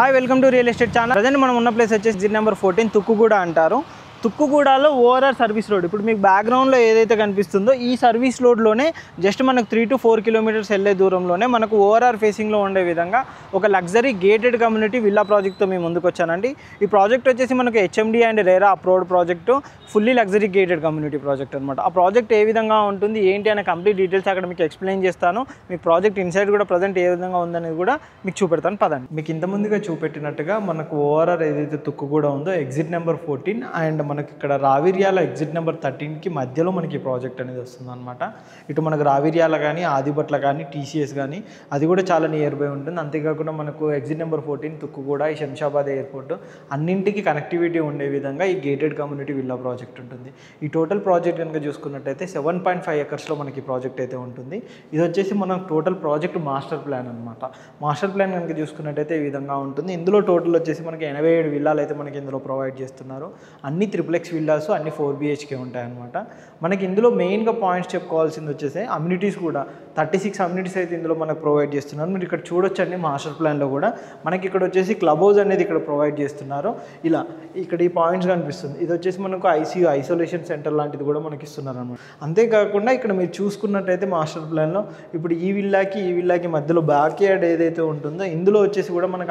Hi welcome to real estate channel. Present మనం ఉన్న place వచ్చేసి ఎగ్జిట్ నెంబర్ 14 తుక్కుగూడ అంటారు. తుక్కుగూడలో ఓఆర్ఆర్ సర్వీస్ రోడ్ ఇప్పుడు మీకు బ్యాక్గ్రౌండ్లో ఏదైతే కనిపిస్తుందో ఈ సర్వీస్ రోడ్లోనే జస్ట్ మనకు 3 to 4 కిలోమీటర్స్ వెళ్ళే దూరంలోనే మనకు ఓఆర్ఆర్ ఫేసింగ్లో ఉండే విధంగా ఒక లగ్జరీ గేటెడ్ కమ్యూనిటీ విల్లా ప్రాజెక్ట్తో మేము ముందుకు వచ్చానండి. ఈ ప్రాజెక్ట్ వచ్చేసి మనకు HMD and RERA approved project, fully luxury gated community project అనమాట. ఆ ప్రాజెక్ట్ ఏ విధంగా ఉంటుంది ఏంటి అనే కంప్లీట్ డీటెయిల్స్ అక్కడ మీకు ఎక్స్ప్లెయిన్ చేస్తాను. మీకు ప్రాజెక్ట్ ఇన్సైడ్ కూడా ప్రజెంట్ ఏ విధంగా ఉందనేది కూడా మీకు చూపెడతాను పదండి. మీకు ఇంత ముందుగా చూపెట్టినట్టుగా మనకు ఓఆర్ఆర్ ఏదైతే తుక్కుగూడ ఉందో ఎగ్జిట్ నెంబర్ 14 అండ్ మనకి ఇక్కడ రావిర్యాల ఎగ్జిట్ నెంబర్ 13కి మధ్యలో మనకి ఈ ప్రాజెక్ట్ అనేది వస్తుంది అనమాట. ఇటు మనకు రావిర్యాల కానీ ఆదిబట్ల కానీ టీసీఎస్ కానీ అది కూడా చాలా నియర్ బై ఉంటుంది. అంతేకాకుండా మనకు ఎగ్జిట్ నెంబర్ 14 తుక్కుగూడ, ఈ శంషాబాద్ ఎయిర్పోర్ట్ అన్నింటికి కనెక్టివిటీ ఉండే విధంగా ఈ గేటెడ్ కమ్యూనిటీ విల్లా ప్రాజెక్ట్ ఉంటుంది. ఈ టోటల్ ప్రాజెక్ట్ కనుక చూసుకున్నట్టయితే 7.5 ఎకర్స్లో మనకి ప్రాజెక్ట్ అయితే ఉంటుంది. ఇది వచ్చేసి మనం టోటల్ ప్రాజెక్ట్ మాస్టర్ ప్లాన్ అనమాట. మాస్టర్ ప్లాన్ కనుక చూసుకున్నట్టయితే ఈ విధంగా ఉంటుంది. ఇందులో టోటల్ వచ్చేసి మనకి 87 విల్లాలు అయితే మనకి ఇందులో ప్రొవైడ్ చేస్తున్నారు. అన్ని ట్రిపుల్ ఎక్స్ విల్లాస్, అన్ని 4 BHK ఉంటాయన్నమాట. మనకి ఇందులో మెయిన్గా పాయింట్స్ చెప్పుకోవాల్సింది వచ్చేసి అమ్యూనిటీస్ కూడా 36 అమ్యూనిటీస్ అయితే ఇందులో మనకు ప్రొవైడ్ చేస్తున్నారు. మీరు ఇక్కడ చూడొచ్చండి మాస్టర్ ప్లాన్లో కూడా మనకి ఇక్కడ వచ్చేసి క్లబ్ హౌస్ అనేది ఇక్కడ ప్రొవైడ్ చేస్తున్నారు. ఇలా ఇక్కడ ఈ పాయింట్స్ కనిపిస్తుంది. ఇది వచ్చేసి మనకు ఐసీయూ ఐసోలేషన్ సెంటర్ లాంటిది కూడా మనకి ఇస్తున్నారు అనమాట. అంతేకాకుండా ఇక్కడ మీరు చూసుకున్నట్టయితే మాస్టర్ ప్లాన్లో ఇప్పుడు ఈ విల్లాకి మధ్యలో బ్యాక్ యార్డ్ ఏదైతే ఉంటుందో ఇందులో వచ్చేసి కూడా మనకు